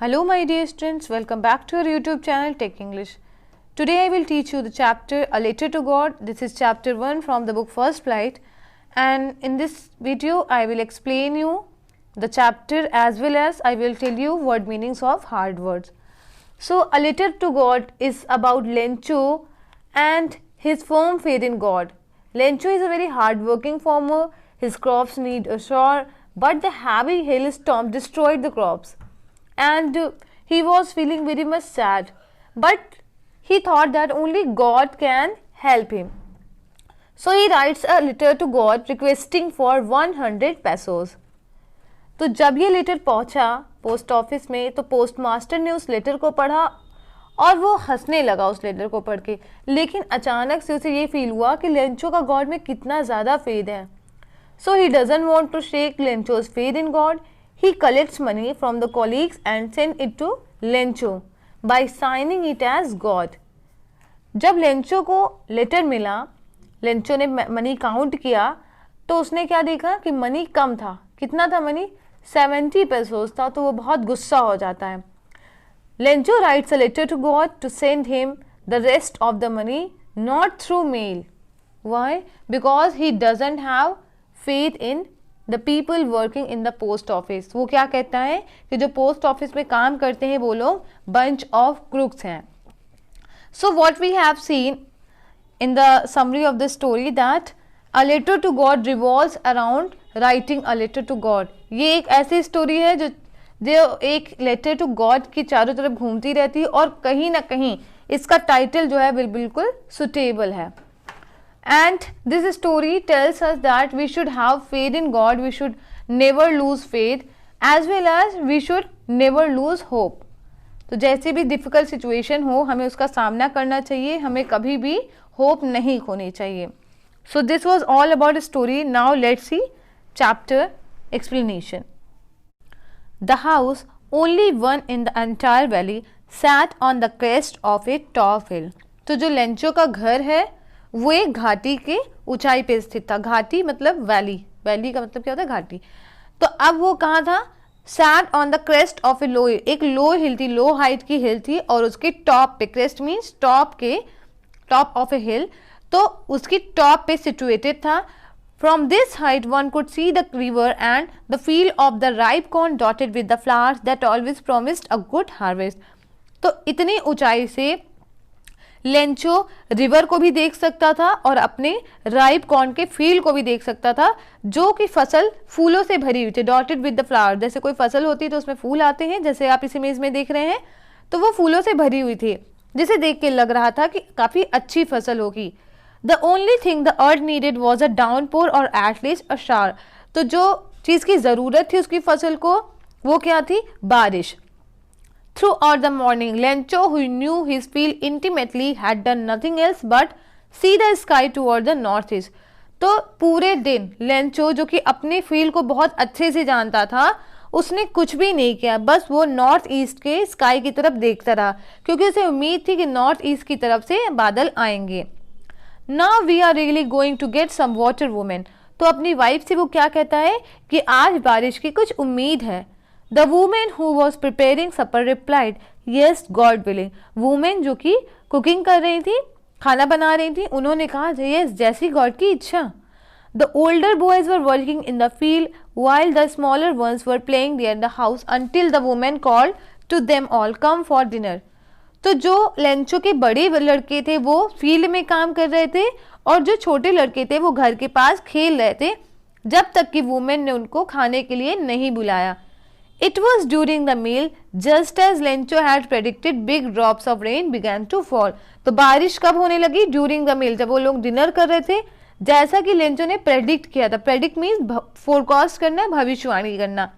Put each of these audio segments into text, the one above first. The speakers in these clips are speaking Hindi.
Hello my dear students, welcome back to our YouTube channel Tech English. Today I will teach you the chapter A Letter to God. This is chapter 1 from the book First Flight, and in this video I will explain you the chapter as well as I will tell you word meanings of hard words. So A Letter to God is about Lencho and his firm faith in God. Lencho is a very hard-working farmer. His crops need a shore, but the heavy hailstorm destroyed the crops. And he was feeling very much sad, but he thought that only God can help him. So he writes a letter to God requesting for 100 pesos. तो जब ये लेटर पहुंचा पोस्ट ऑफिस में तो पोस्ट मास्टर ने उस लेटर को पढ़ा और वो हंसने लगा उस लेटर को पढ़ के, लेकिन अचानक से उसे ये फील हुआ कि लेंचो का गॉड में कितना ज़्यादा फेथ है. So he doesn't want to shake Lencho's faith in God. He collects money from the colleagues and sends it to Lencho by signing it as God. जब लेंचो को लेटर मिला, लेंचो ने मनी काउंट किया तो उसने क्या देखा कि मनी कम था. कितना था मनी? 70 पेसोस था. तो वो बहुत गुस्सा हो जाता है. Lencho writes a letter to God to send him the rest of the money, not through mail. Why? Because he doesn't have faith in the people working in the post office. वो क्या कहता है कि जो पोस्ट ऑफिस में काम करते हैं वो लोग बंच ऑफ क्रूक्स हैं. So what we have seen in the summary of the story that a letter to God revolves around writing a letter to God. ये एक ऐसी स्टोरी है जो एक लेटर टू गॉड की चारों तरफ घूमती रहती है और कहीं ना कहीं इसका टाइटल जो है बिल्कुल सुटेबल है. And this story tells us that we should have faith in God, we should never lose faith as well as we should never lose hope. तो जैसे भी डिफ़िकल्ट सिचुएशन हो हमें उसका सामना करना चाहिए, हमें कभी भी होप नहीं खोनी चाहिए. So this was all about story. Now let's see chapter explanation. The house only one in the entire valley sat on the crest of a top hill. तो जो लेंचो का घर है वो एक घाटी के ऊंचाई पे स्थित था. घाटी मतलब वैली, वैली का मतलब क्या होता है? घाटी. तो अब वो कहाँ था? Sat on the crest of a low, एक लो हिल थी, लो हाइट की हिल थी और उसके टॉप पे, क्रेस्ट मीन्स टॉप के, टॉप ऑफ ए हिल, तो उसकी टॉप पे सिचुएटेड था. From this height one could see the river and the field of the ripe corn dotted with the flowers that always promised a good harvest. तो इतनी ऊंचाई से लेंचो रिवर को भी देख सकता था और अपने राइप कॉर्न के फील्ड को भी देख सकता था जो कि फसल फूलों से भरी हुई थी. डॉटेड विद द फ्लावर, जैसे कोई फसल होती है तो उसमें फूल आते हैं, जैसे आप इस इमेज में देख रहे हैं, तो वो फूलों से भरी हुई थी जिसे देख के लग रहा था कि काफ़ी अच्छी फसल होगी. The only thing the earth needed was a downpour और एटलीस्ट अ शावर. तो जो चीज़ की ज़रूरत थी उसकी फसल को वो क्या थी? बारिश. Throughout the morning, Lencho, who knew his field intimately, had done nothing else but see the sky toward the northeast. तो पूरे दिन लेंचो जो कि अपने फील्ड को बहुत अच्छे से जानता था उसने कुछ भी नहीं किया, बस वो नॉर्थ ईस्ट के स्काई की तरफ देखता रहा क्योंकि उसे उम्मीद थी कि नॉर्थ ईस्ट की तरफ से बादल आएंगे. Now we are really going to get some water women. तो अपनी वाइफ से वो क्या कहता है कि आज बारिश की कुछ उम्मीद है. The woman who was preparing supper replied, "Yes, God willing." Woman जो कि कुकिंग कर रही थी, खाना बना रही थी, उन्होंने कहा yes, जैसी गॉड की इच्छा. The older boys were working in the field while the smaller ones were playing near the house until the woman called to them all, "Come for dinner." तो जो लेंचो के बड़े लड़के थे वो फील्ड में काम कर रहे थे और जो छोटे लड़के थे वो घर के पास खेल रहे थे जब तक कि वुमेन ने उनको खाने के लिए नहीं बुलाया. It was during the meal, just as Lencho had predicted, big drops of rain began to fall. तो बारिश कब होने लगी? During the meal, जब वो लोग डिनर कर रहे थे, जैसा कि लेंचो ने प्रेडिक्ट किया था. प्रेडिक्ट मीन्स फोरकास्ट करना, भविष्यवाणी करना.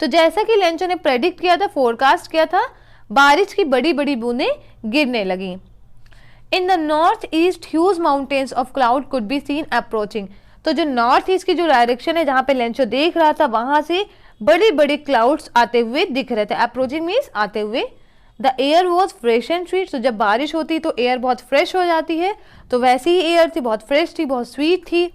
तो जैसा कि लेंचो ने प्रेडिक्ट किया था, फोरकास्ट किया था, बारिश की बड़ी बड़ी बूंदें गिरने लगी. In the north east, huge mountains of cloud could be seen approaching. तो जो नॉर्थ ईस्ट की जो डायरेक्शन है जहाँ पे लेंचो देख रहा था वहां से बड़े बड़े क्लाउड्स आते हुए दिख रहे थे. अप्रोचिंग मीन्स आते हुए. The air was fresh and sweet. तो जब बारिश होती तो एयर बहुत फ्रेश हो जाती है, तो वैसी ही एयर थी, बहुत फ्रेश थी, बहुत स्वीट थी.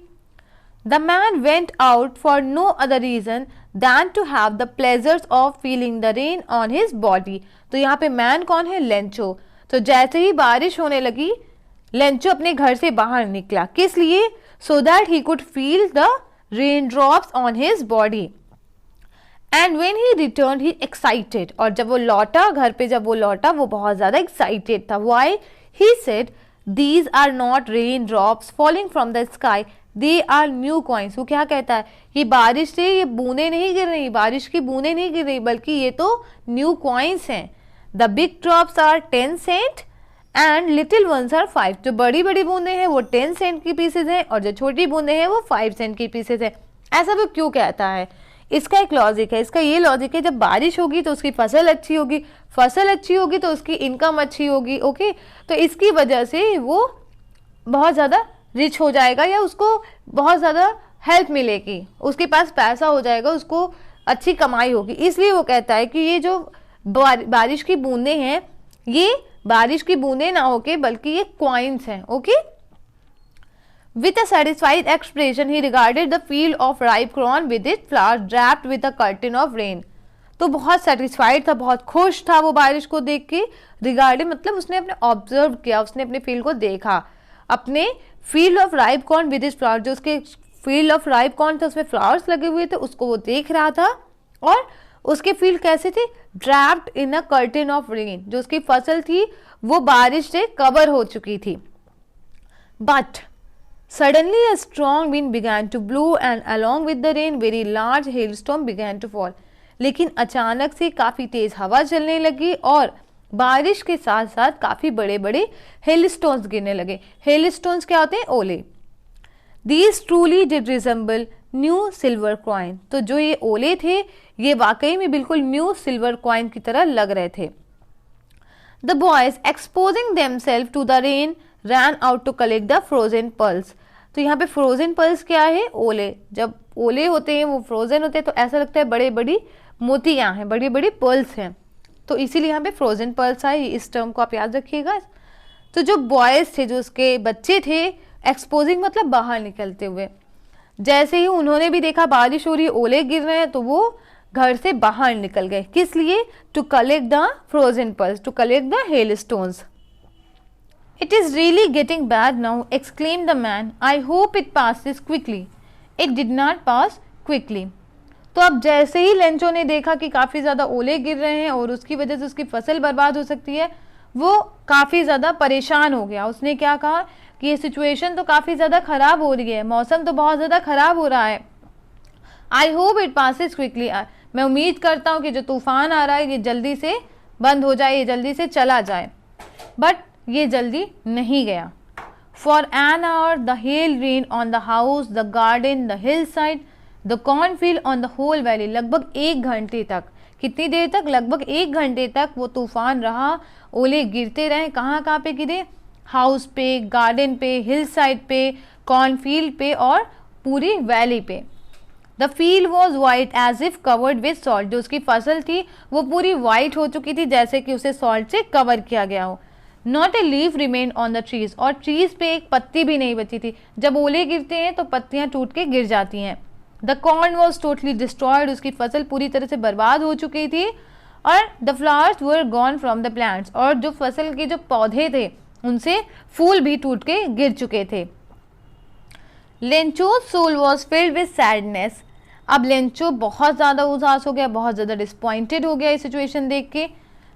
The man went out for no other reason than to have the pleasures of feeling the rain on his body. तो यहाँ पे मैन कौन है? लेंचो। तो जैसे ही बारिश होने लगी, लेंचो अपने घर से बाहर निकला। किस लिए? so that he could feel the raindrops on his body. And when he returned he excited. और जब वो लौटा घर पे, जब वो लौटा वो बहुत ज़्यादा excited था। Why? He said these are not raindrops falling from the sky, they are new coins. वो क्या कहता है? ये बारिश से ये बूंदे नहीं गिर रही, बारिश की बूंदे नहीं गिर रही, बल्कि ये तो न्यू कॉइन्स हैं। The big drops are 10 cent and little ones are 5. जो बड़ी बड़ी बूंदे हैं वो 10 सेंट की पीसेज हैं और जो छोटी बूंदे हैं वो 5 सेंट की पीसेज हैं। ऐसा वो क्यों कहता है? इसका एक लॉजिक है। इसका ये लॉजिक है, जब बारिश होगी तो उसकी फसल अच्छी होगी, फसल अच्छी होगी तो उसकी इनकम अच्छी होगी। ओके, तो इसकी वजह से वो बहुत ज़्यादा रिच हो जाएगा या उसको बहुत ज़्यादा हेल्प मिलेगी, उसके पास पैसा हो जाएगा, उसको अच्छी कमाई होगी। इसलिए वो कहता है कि ये जो बारिश की बूंदें हैं, ये बारिश की बूंदें ना होके बल्कि ये कॉइन्स हैं। Okay, With a satisfied expression, he regarded the field of ripe corn with its flowers draped with a curtain of rain. तो बहुत सेटिस्फाइड था, बहुत खुश था वो बारिश को देख के। रिगार्डिंग मतलब उसने अपने ऑब्जर्व किया, उसने अपने फील्ड को देखा, अपने field of ripe corn with its flower, जो उसके फील्ड ऑफ राइप कॉर्न था उसमें फ्लावर्स लगे हुए थे, उसको वो देख रहा था। और उसके फील्ड कैसे थे? Draped in a curtain of rain, जो उसकी फसल थी वो बारिश से कवर हो चुकी थी। But suddenly a strong wind began to blow and along with the rain very large hailstorm began to fall. लेकिन अचानक से काफ़ी तेज़ हवा चलने लगी और बारिश के साथ साथ काफ़ी बड़े बड़े हेलस्टोन्स गिरने लगे। हेलस्टोन्स क्या होते हैं? ओले। These truly did resemble new silver coin. तो जो ये ओले थे ये वाकई में बिल्कुल न्यू सिल्वर कॉइन की तरह लग रहे थे। The boys exposing themselves to the rain ran out to collect the frozen pearls. तो यहाँ पे फ्रोजन पर्ल्स क्या है? ओले। जब ओले होते हैं वो फ्रोजन होते हैं तो ऐसा लगता है बड़े बड़ी मोतियाँ हैं, बड़ी बड़ी पर्ल्स हैं, तो इसीलिए यहाँ पे फ्रोजन पर्ल्स आए। इस टर्म को आप याद रखिएगा। तो जो बॉयज़ थे, जो उसके बच्चे थे, एक्सपोजिंग मतलब बाहर निकलते हुए, जैसे ही उन्होंने भी देखा बारिश हो रही है, ओले गिर रहे हैं, तो वो घर से बाहर निकल गए। किस लिए? To collect the frozen pearls, to collect the hail stones. It is really getting bad now, exclaimed the man. I hope it passes quickly. It did not pass quickly. तो अब जैसे ही लेंचो ने देखा कि काफ़ी ज़्यादा ओले गिर रहे हैं और उसकी वजह से उसकी फसल बर्बाद हो सकती है, वो काफ़ी ज़्यादा परेशान हो गया। उसने क्या कहा कि ये सिचुएशन तो काफ़ी ज़्यादा ख़राब हो रही है, मौसम तो बहुत ज़्यादा ख़राब हो रहा है। I hope it passes quickly, मैं उम्मीद करता हूँ कि जो तूफ़ान आ रहा है ये जल्दी से बंद हो जाए, ये जल्दी से चला जाए। बट ये जल्दी नहीं गया। For an hour the hail rain on the house, the garden, the hill side, the cornfield on the whole valley. लगभग 1 घंटे तक, कितनी देर तक? लगभग 1 घंटे तक वो तूफान रहा, ओले गिरते रहे। कहाँ कहाँ पे गिरे? हाउस पे, गार्डन पे, हिल साइड पे, कॉर्नफील्ड पे और पूरी वैली पे। The field was white as if covered with salt, जो उसकी फसल थी वो पूरी वाइट हो चुकी थी, जैसे कि उसे सॉल्ट से कवर किया गया हो। Not a leaf remain on the trees, और ट्रीज पे एक पत्ती भी नहीं बची थी। जब ओले गिरते हैं तो पत्तियां टूट के गिर जाती हैं। The corn was totally destroyed, उसकी फसल पूरी तरह से बर्बाद हो चुकी थी। और the flowers were gone from the plants, और जो फसल के जो पौधे थे उनसे फूल भी टूट के गिर चुके थे। Lencho soul was filled with sadness, अब लेंचो बहुत ज़्यादा उदास हो गया, बहुत ज़्यादा डिसपॉइंटेड हो गया इस सिचुएशन देख के।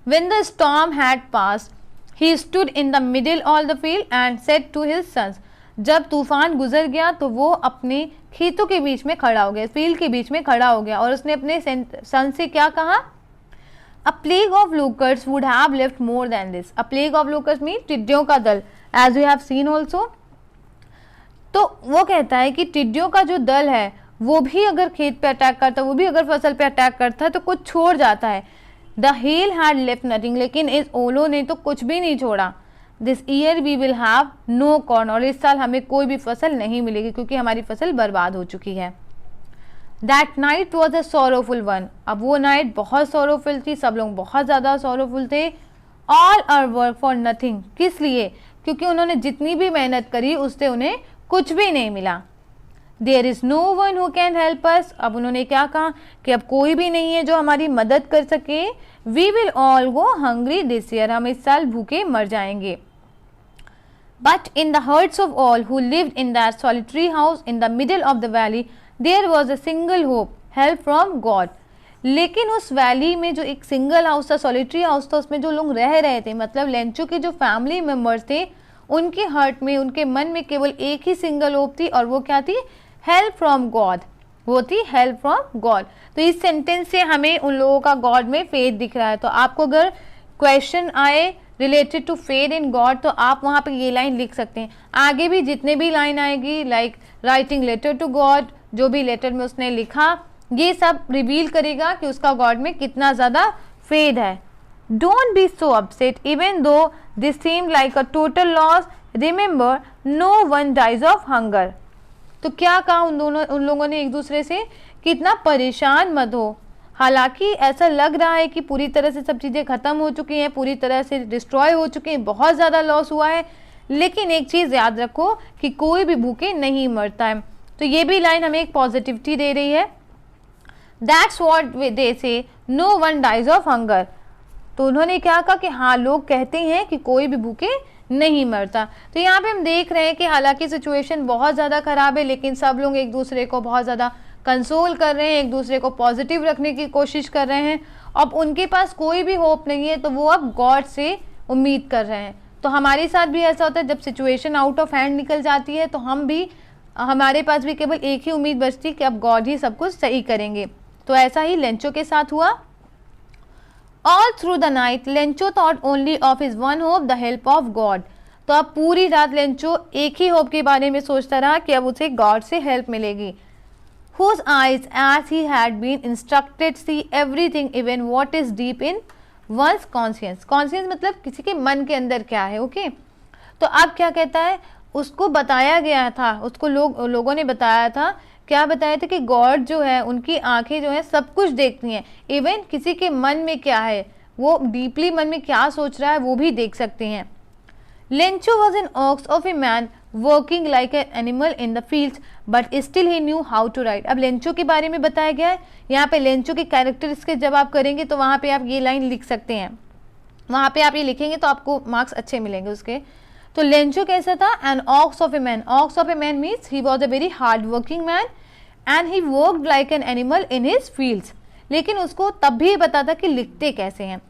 When the storm had passed he stood in the middle of the field and said to his sons, जब तूफान गुजर गया तो वो अपने खेतों के बीच में खड़ा हो गया, फील्ड के बीच में खड़ा हो गया, और उसने अपने सन से क्या कहा? A plague of locusts would have left more than this. A plague of locusts means टिड्डियों का दल, as we have seen also. तो वो कहता है कि टिड्डियों का जो दल है वो भी अगर खेत पे अटैक करता, वो भी अगर फसल पे अटैक करता है तो कुछ छोड़ जाता है। The hail had left nothing, लेकिन इस ओलो ने तो कुछ भी नहीं छोड़ा। This year we will have no corn, और इस साल हमें कोई भी फसल नहीं मिलेगी क्योंकि हमारी फसल बर्बाद हो चुकी है। That night was a sorrowful one, अब वो नाइट बहुत सॉरोफुल थी, सब लोग बहुत ज़्यादा सॉरोफुल थे। All our work for nothing, किस लिए? क्योंकि उन्होंने जितनी भी मेहनत करी उससे उन्हें कुछ भी नहीं मिला। There is no one who can help us. अब उन्होंने क्या कहा कि अब कोई भी नहीं है जो हमारी मदद कर सके। We will all go hungry this year, हम इस साल भूखे मर जाएंगे। But in the hearts of all who lived in that solitary house in the middle of the valley, there was a single hope, help from God. लेकिन उस वैली में जो एक सिंगल हाउस था, सॉलिटरी हाउस था, उसमें जो लोग रह रहे थे, मतलब लेंचो के जो फैमिली मेम्बर्स थे, उनके हार्ट में, उनके मन में केवल एक ही सिंगल होप थी, और वो क्या थी? Help from God. वो थी हेल्प फ्रॉम गॉड। तो इस सेंटेंस से हमें उन लोगों का गॉड में फेथ दिख रहा है। तो आपको अगर क्वेश्चन आए related to faith in God, तो आप वहाँ पे ये लाइन लिख सकते हैं। आगे भी जितने भी लाइन आएगी, like writing letter to God, जो भी लेटर में उसने लिखा, ये सब रिवील करेगा कि उसका गॉड में कितना ज़्यादा फेथ है। Don't be so upset even though this seem like a total loss, remember no one dies of hunger. तो क्या कहा उन लोगों ने एक दूसरे से, कितना परेशान मत हो। हालांकि ऐसा लग रहा है कि पूरी तरह से सब चीज़ें ख़त्म हो चुकी हैं, पूरी तरह से डिस्ट्रॉय हो चुकी हैं, बहुत ज़्यादा लॉस हुआ है, लेकिन एक चीज़ याद रखो कि कोई भी भूखे नहीं मरता है। तो ये भी लाइन हमें एक पॉजिटिविटी दे रही है। That's what they say, no one dies of hunger. तो उन्होंने क्या कहा कि हाँ, लोग कहते हैं कि कोई भी भूखे नहीं मरता। तो यहाँ पे हम देख रहे हैं कि हालांकि सिचुएशन बहुत ज़्यादा ख़राब है, लेकिन सब लोग एक दूसरे को बहुत ज़्यादा कंसोल कर रहे हैं, एक दूसरे को पॉजिटिव रखने की कोशिश कर रहे हैं। अब उनके पास कोई भी होप नहीं है, तो वो अब गॉड से उम्मीद कर रहे हैं। तो हमारे साथ भी ऐसा होता है, जब सिचुएशन आउट ऑफ हैंड निकल जाती है, तो हमारे पास भी केवल एक ही उम्मीद बचती कि अब गॉड ही सब कुछ सही करेंगे। तो ऐसा ही लेंचो के साथ हुआ। All through the night Lencho thought only of his one hope, the help of God. तो अब पूरी रात लेंचो एक ही होप के बारे में सोचता रहा कि अब उसे गॉड से हेल्प मिलेगी। Whose eyes, as he had been instructed, see everything, even what is deep in one's conscience. Conscience मतलब किसी के मन के अंदर क्या है, ओके। तो अब क्या कहता है, उसको बताया गया था, उसको लोगों ने बताया था, क्या बताया था कि गॉड जो है, उनकी आंखें जो है सब कुछ देखती हैं, इवन किसी के मन में क्या है, वो डीपली मन में क्या सोच रहा है, वो भी देख सकते हैं। Lencho was an ox of a man working like an animal in the fields, but still he knew how to ride. अब लेंचो के बारे में बताया गया है। यहाँ पे लेंचो के कैरेक्टर्स के जब आप करेंगे तो वहाँ पे आप ये लाइन लिख सकते हैं, वहाँ पे आप ये लिखेंगे तो आपको मार्क्स अच्छे मिलेंगे उसके। तो लेंचो कैसा था? An ox of a man. Ox of a man means he was a very hard working man and he worked like an animal in his fields. लेकिन उसको तब भी पता था कि लिखते कैसे हैं।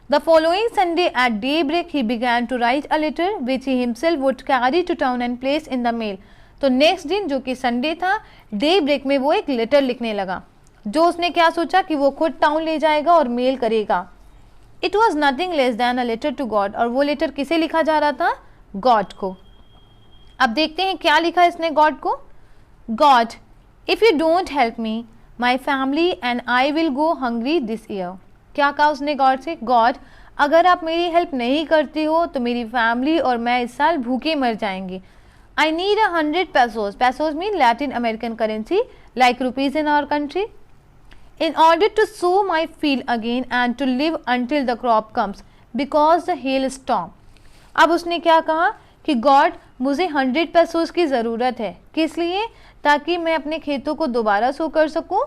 The following Sunday at daybreak he began to write a letter which he himself would carry to town and place in the mail. तो नेक्स्ट दिन जो कि संडे था, डे ब्रेक में वो एक लेटर लिखने लगा, जो उसने क्या सोचा कि वो खुद टाउन ले जाएगा और मेल करेगा। It was nothing less than a letter to God. और वो लेटर किसे लिखा जा रहा था? गॉड को। अब देखते हैं क्या लिखा इसने गॉड को। God, if you don't help me, my family and I will go hungry this year. क्या कहा उसने गॉड से? गॉड, अगर आप मेरी हेल्प नहीं करती हो तो मेरी फैमिली और मैं इस साल भूखे मर जाएंगे। I need 100 pesos. Pesos mean Latin American currency like rupees in our country. In order to sow my field again and to live until the crop comes because the hailstorm. अब उसने क्या कहा कि गॉड, मुझे 100 pesos की ज़रूरत है। किस लिए? ताकि मैं अपने खेतों को दोबारा सो कर सकूँ,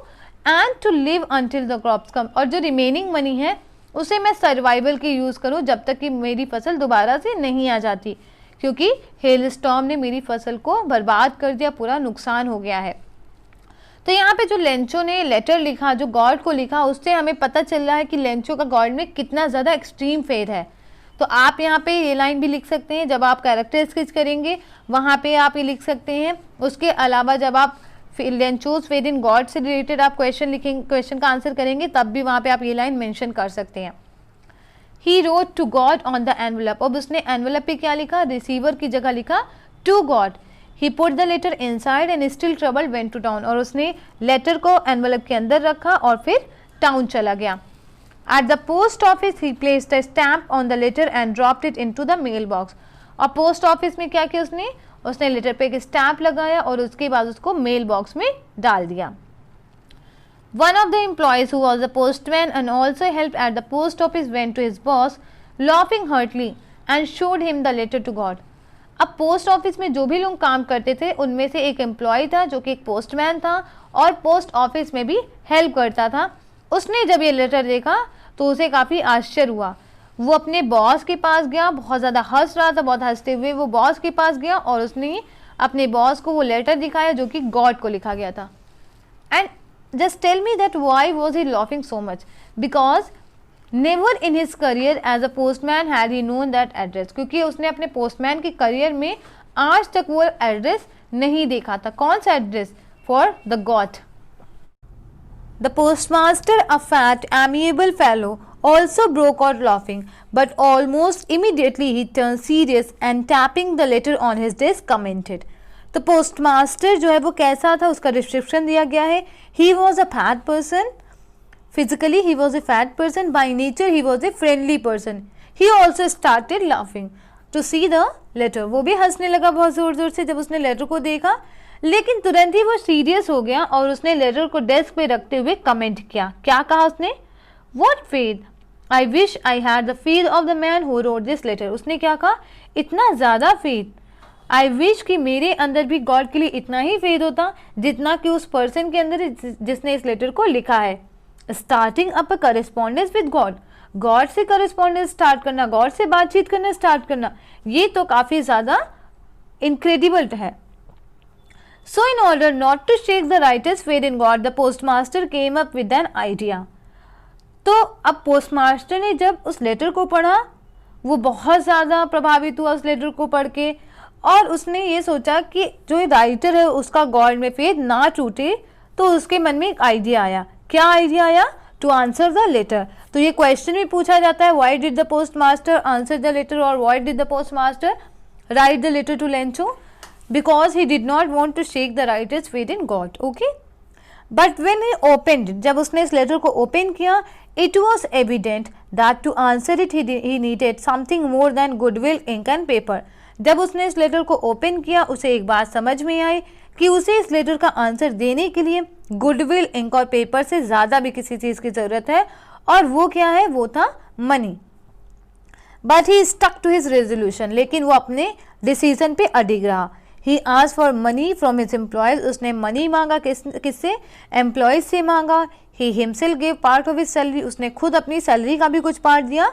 and to live until the crops come, और जो रिमेनिंग मनी है उसे मैं सर्वाइवल की यूज़ करूँ जब तक कि मेरी फसल दोबारा से नहीं आ जाती, क्योंकि हेल स्टॉर्म ने मेरी फसल को बर्बाद कर दिया, पूरा नुकसान हो गया है। तो यहाँ पे जो लेंचो ने लेटर लिखा, जो गॉड को लिखा, उससे हमें पता चल रहा है कि लेंचो का गॉड में कितना ज़्यादा एक्सट्रीम फेथ है। तो आप यहाँ पे ये लाइन भी लिख सकते हैं, जब आप कैरेक्टर स्केच करेंगे वहाँ पे आप ये लिख सकते हैं। उसके अलावा जब आप लेंचोज फेथ इन गॉड से रिलेटेड आप क्वेश्चन लिखेंगे, क्वेश्चन का आंसर करेंगे, तब भी वहाँ पे आप ये लाइन मेंशन कर सकते हैं। He wrote to God on the envelope. अब उसने एनवेलप पे क्या लिखा? रिसीवर की जगह लिखा to God. He put the letter inside and still trouble went to town. और उसने लेटर को एनवेलप के अंदर रखा और फिर टाउन चला गया। At the post office he placed a stamp on the letter and dropped it into the mail box. और पोस्ट ऑफिस में क्या किया उसने लेटर पे एक स्टैम्प लगाया और उसके बाद उसको मेल बॉक्स में डाल दिया। One of the employees who was a postman and also helped at the post office went to his boss laughing heartily and showed him the letter to God. अब पोस्ट ऑफिस में जो भी लोग काम करते थे उनमें से एक एम्प्लॉय था जो कि एक पोस्टमैन था और पोस्ट ऑफिस में भी हेल्प करता था। उसने जब ये लेटर देखा तो उसे काफ़ी आश्चर्य हुआ। वो अपने बॉस के पास गया, बहुत ज़्यादा हंस रहा था, बहुत हंसते हुए वो बॉस के पास गया और उसने अपने बॉस को वो लेटर दिखाया जो कि गॉड को लिखा गया था। And just tell me that why was he laughing so much, because never in his career as a postman had he known that address, क्योंकि उसने अपने पोस्टमैन के करियर में आज तक वो एड्रेस नहीं देखा था। कौन सा address? For the God. The postmaster, a fat amiable fellow, also broke out laughing, but almost immediately he turned serious and tapping the letter on his desk commented. तो पोस्टमास्टर जो है वो कैसा था, उसका डिस्क्रिप्शन दिया गया है। He was a fat person, physically he was a fat person, by nature he was a friendly person. He also started laughing to see the letter. वो भी हंसने लगा बहुत ज़ोर ज़ोर से जब उसने लेटर को देखा, लेकिन तुरंत ही वो सीरियस हो गया और उसने लेटर को डेस्क पे रखते हुए कमेंट किया। क्या कहा उसने? What faith? I wish I had the faith of the man who wrote this letter. उसने क्या कहा? इतना ज़्यादा फेथ। आई विश कि मेरे अंदर भी गॉड के लिए इतना ही फेथ होता जितना कि उस पर्सन के अंदर जिसने इस लेटर को लिखा है। Starting up a correspondence with God, God से करेस्पॉन्डेंस स्टार्ट करना, गॉड से बातचीत करना स्टार्ट करना, ये तो काफ़ी ज़्यादा इनक्रेडिबल है। So in order not to shake the writer's faith in God, the postmaster came up with an idea. तो अब पोस्टमास्टर ने जब उस लेटर को पढ़ा, वो बहुत ज़्यादा प्रभावित हुआ उस लेटर को पढ़ के, और उसने ये सोचा कि जो राइटर है उसका गॉड में फेथ ना टूटे। तो उसके मन में एक आइडिया आया। क्या आइडिया आया? To answer the letter. तो ये क्वेश्चन भी पूछा जाता है, why did the post master answer the letter, और why did the post master write the letter to Lencho? Because he did not want to shake the writer's faith in God. Okay, but when he opened, जब उसने इस लेटर को ओपन किया, it was evident that to answer it he needed something more than goodwill, ink and paper. जब उसने इस लेटर को ओपन किया उसे एक बात समझ में आई कि उसे इस लेटर का आंसर देने के लिए गुडविल, इंक और पेपर से ज़्यादा भी किसी चीज़ की ज़रूरत है, और वो क्या है? वो था money. But he stuck to his resolution, लेकिन वो अपने डिसीजन पे अडिग रहा। He asked for money from his employees, उसने मनी मांगा। किससे? एम्प्लॉयज से मांगा। He himself gave part of his salary, उसने खुद अपनी सैलरी का भी कुछ पार्ट दिया।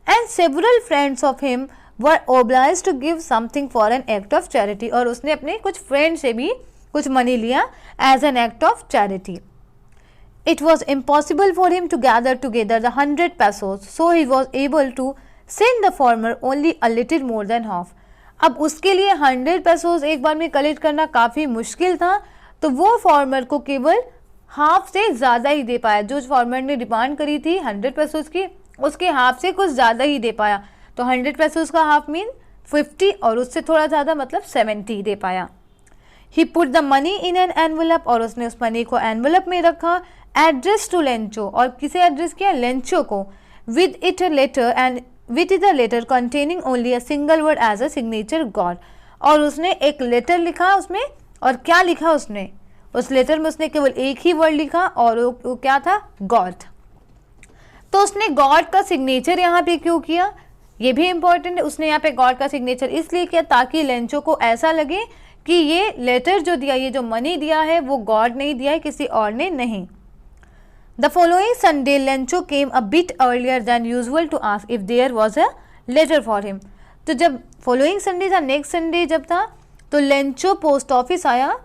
And several friends of him were obliged to give something for an act of charity, और उसने अपने कुछ फ्रेंड से भी कुछ मनी लिया as an act of charity. It was impossible for him to gather together the 100 pesos, so he was able to send the former only a little more than half. अब उसके लिए 100 pesos एक बार में कलेक्ट करना काफ़ी मुश्किल था, तो वो फॉर्मर को केवल हाफ से ज़्यादा ही दे पाया। जो फॉर्मर ने डिमांड करी थी 100 pesos की, उसके हाफ से कुछ ज़्यादा ही दे पाया। तो 100 pesos का हाफ मीन 50, और उससे थोड़ा ज़्यादा मतलब 70 दे पाया। He put the money in an envelope, और उसने उस मनी को एनवलप में रखा। एड्रेस टू लेंचो, और किसे एड्रेस किया? लेंचो को। With it a letter and with it a letter containing only a single word as a signature God, और उसने एक लेटर लिखा उसमें। और क्या लिखा उसने? उस लेटर में उसने केवल एक ही वर्ड लिखा, और वो क्या था? गॉड। तो उसने गॉड का सिग्नेचर यहाँ पे क्यों किया? ये भी इंपॉर्टेंट है। उसने यहाँ पे गॉड का सिग्नेचर इसलिए किया ताकि लेंचो को ऐसा लगे कि ये लेटर जो दिया, ये जो मनी दिया है, वो गॉड ने दिया है, किसी और ने नहीं। The following Sunday Lencho came a bit earlier than usual to ask if there was a letter for him. तो जब फॉलोइंग संडे था, नेक्स्ट संडे जब था, तो लेंचो पोस्ट ऑफिस आया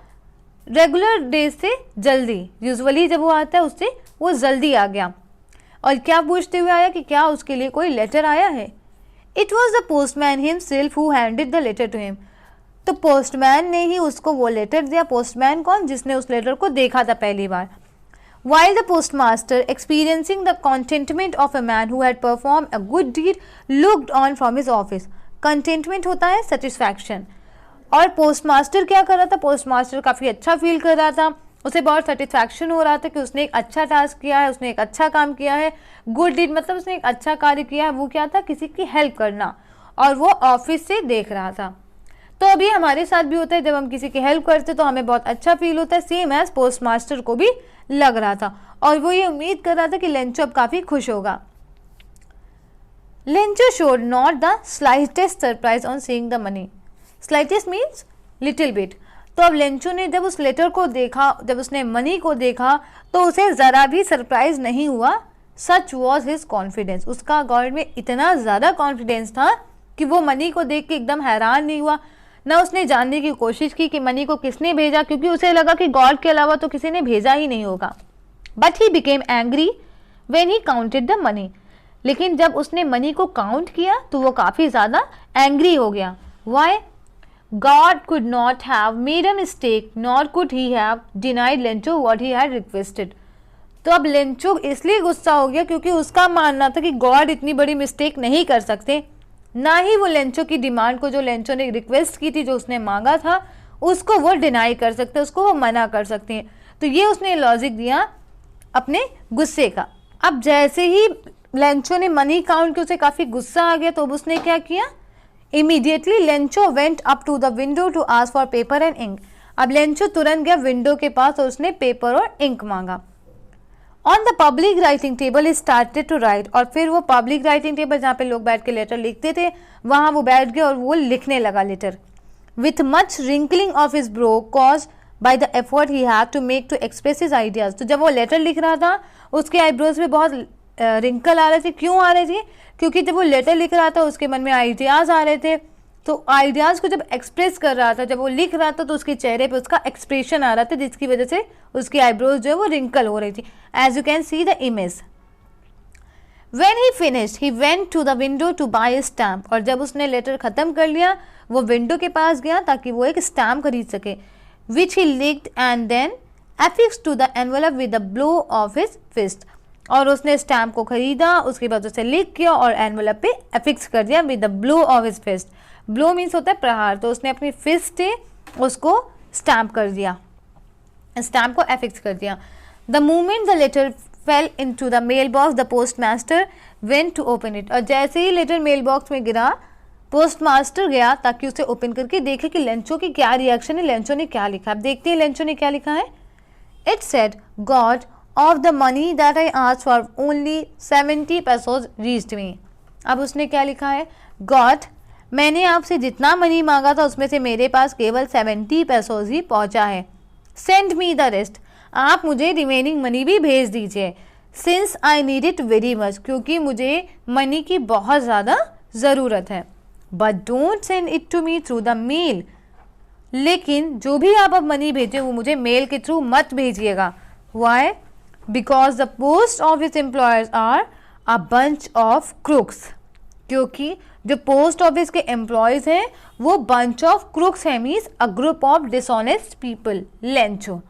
रेगुलर डेज से जल्दी। यूजुअली जब वो आता है उससे वो जल्दी आ गया, और क्या पूछते हुए आया कि क्या उसके लिए कोई लेटर आया है। It was the postman himself who handed the letter to him. तो पोस्टमैन ने ही उसको वो लेटर दिया। पोस्टमैन कौन? जिसने उस लेटर को देखा था पहली बार। While the postmaster, experiencing the contentment of a man who had performed a good deed, looked on from his office. Contentment होता है satisfaction, और पोस्टमास्टर क्या कर रहा था? पोस्टमास्टर काफ़ी अच्छा फील कर रहा था, उसे बहुत सेटिस्फैक्शन हो रहा था कि उसने एक अच्छा टास्क किया है, उसने एक अच्छा काम किया है। गुड डीड मतलब उसने एक अच्छा कार्य किया है। वो क्या था? किसी की हेल्प करना, और वो ऑफिस से देख रहा था। तो अभी हमारे साथ भी होता है, जब हम किसी की हेल्प करते तो हमें बहुत अच्छा फील होता है। सेम एज पोस्टमास्टर को भी लग रहा था, और वो ये उम्मीद कर रहा था कि लेंचो अब काफ़ी खुश होगा। Lencho showed not the slightest surprise on seeing the money. Slightest means little bit. तो अब लेंचो ने जब उस लेटर को देखा, जब उसने मनी को देखा, तो उसे ज़रा भी सरप्राइज नहीं हुआ। सच वॉज हिज कॉन्फिडेंस, उसका गॉड में इतना ज़्यादा कॉन्फिडेंस था कि वो मनी को देख के एकदम हैरान नहीं हुआ, ना उसने जानने की कोशिश की कि मनी को किसने भेजा, क्योंकि उसे लगा कि गॉड के अलावा तो किसी ने भेजा ही नहीं होगा। But he became angry when he counted the money, लेकिन जब उसने मनी को काउंट किया तो वो काफ़ी ज़्यादा एंग्री हो गया। Y? God could not have made a mistake, nor could he have denied Lencho what he had requested. तो अब लेंचो इसलिए गुस्सा हो गया क्योंकि उसका मानना था कि गॉड इतनी बड़ी मिस्टेक नहीं कर सकते, ना ही वो लेंचो की डिमांड को, जो लेंचो ने रिक्वेस्ट की थी, जो उसने मांगा था, उसको वो डिनाई कर सकते, उसको वो मना कर सकते हैं। तो ये उसने लॉजिक दिया अपने गुस्से का। अब जैसे ही लेंचो ने मनी काउंट किया, उसे काफ़ी गुस्सा आ गया, तो अब उसने क्या किया? Immediately Lencho went up to the window to ask for paper and ink. अब लेंचो तुरंत गया विंडो के पास और उसने पेपर और इंक मांगा। On the public writing table he started to write, और फिर वो पब्लिक राइटिंग टेबल जहाँ पे लोग बैठ के लेटर लिखते थे, वहाँ वो बैठ गया और वो लिखने लगा letter. With much wrinkling of his brow caused by the effort he had to make to express his ideas. तो जब वो लेटर लिख रहा था उसके आईब्रोज पे बहुत रिंकल आ रहे थे। क्यों आ रहे थे? क्योंकि जब वो लेटर लिख रहा था उसके मन में आइडियाज़ आ रहे थे, तो आइडियाज़ को जब एक्सप्रेस कर रहा था, जब वो लिख रहा था, तो उसके चेहरे पे उसका एक्सप्रेशन आ रहा था, जिसकी वजह से उसकी आईब्रोज जो है वो रिंकल हो रही थी। As you can see the image. When he finished, he went to the window to buy a stamp. और जब उसने लेटर ख़त्म कर लिया, वो विंडो के पास गया ताकि वो एक स्टैम्प खरीद सके, which he licked and then affixed to the envelope with a blow of his fist. और उसने स्टैम्प को खरीदा, उसके बाद उसे लिख किया और एनवेलप पे अफिक्स कर दिया with the blow of his fist. Blow means होता है प्रहार, तो उसने अपनी फिस्ट से उसको स्टैम्प कर दिया, स्टैम्प को अफिक्स कर दिया। The moment the letter fell into the mail box the post master went to open it. और जैसे ही लेटर मेल बॉक्स में गिरा, पोस्ट मास्टर गया ताकि उसे ओपन करके देखे कि लेंचो की क्या रिएक्शन है, लेंचो ने क्या लिखा। अब देखते हैं लेंचो ने क्या लिखा है। It said God of the money that I asked for only 70 pesos reached me. अब उसने क्या लिखा है? God, मैंने आपसे जितना मनी मांगा था उसमें से मेरे पास केवल 70 पैसोज ही पहुंचा है। Send me the rest. आप मुझे रिमेनिंग मनी भी भेज दीजिए। Since I need it very much, क्योंकि मुझे मनी की बहुत ज़्यादा ज़रूरत है। But don't send it to me through the mail. लेकिन जो भी आप अब मनी भेजें वो मुझे मेल के थ्रू मत भेजिएगा। Why? Because the post office employees are a bunch of crooks. क्योंकि जो पोस्ट ऑफिस के एम्प्लॉयज़ हैं वो bunch of crooks है, means a group of dishonest people. Lencho.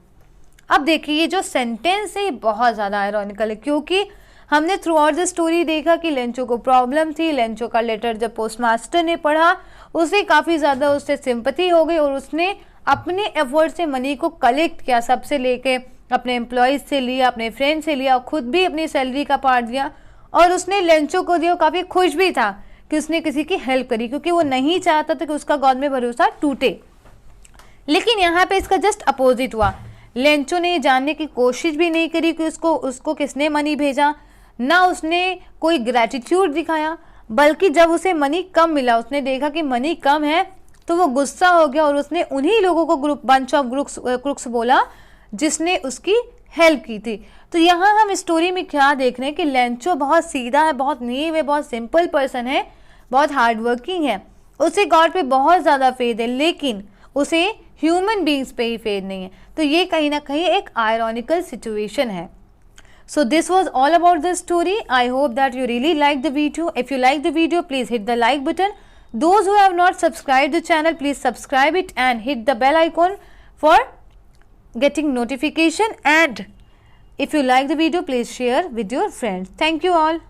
अब देखिए ये जो सेंटेंस है ये बहुत ज़्यादा आयरॉनिकल है, क्योंकि हमने थ्रू आउट द स्टोरी देखा कि लेंचो को प्रॉब्लम थी। लेंचो का लेटर जब पोस्ट मास्टर ने पढ़ा उसे काफ़ी ज़्यादा उससे सिंपैथी हो गई और उसने अपने एफर्ट से मनी को कलेक्ट किया, सबसे लेके अपने एम्प्लॉयज़ से लिया, अपने फ्रेंड से लिया, खुद भी अपनी सैलरी का पार्ट दिया और उसने लेंचो को दिया। काफ़ी खुश भी था कि उसने किसी की हेल्प करी, क्योंकि वो नहीं चाहता था कि उसका गॉड में भरोसा टूटे। लेकिन यहाँ पे इसका जस्ट अपोजिट हुआ। लेंचो ने जानने की कोशिश भी नहीं करी कि उसको किसने मनी भेजा, ना उसने कोई ग्रैटिट्यूड दिखाया, बल्कि जब उसे मनी कम मिला, उसने देखा कि मनी कम है, तो वो गुस्सा हो गया और उसने उन्हीं लोगों को बंच ऑफ क्रुक्स बोला जिसने उसकी हेल्प की थी। तो यहाँ हम स्टोरी में क्या देख रहे हैं कि लेंचो बहुत सीधा है, बहुत नीव है, बहुत सिंपल पर्सन है, बहुत हार्ड वर्किंग है, उसे गॉड पे बहुत ज़्यादा फेथ है, लेकिन उसे ह्यूमन बींग्स पे ही फेथ नहीं है। तो ये कहीं ना कहीं एक आयरॉनिकल सिचुएशन है। So this was all about the story. I hope that you really liked the video. If you like the video, please hit the like button. Those who have not subscribed the channel, please subscribe it and hit the bell icon for getting notification. And if you like the video, please share with your friends. Thank you all.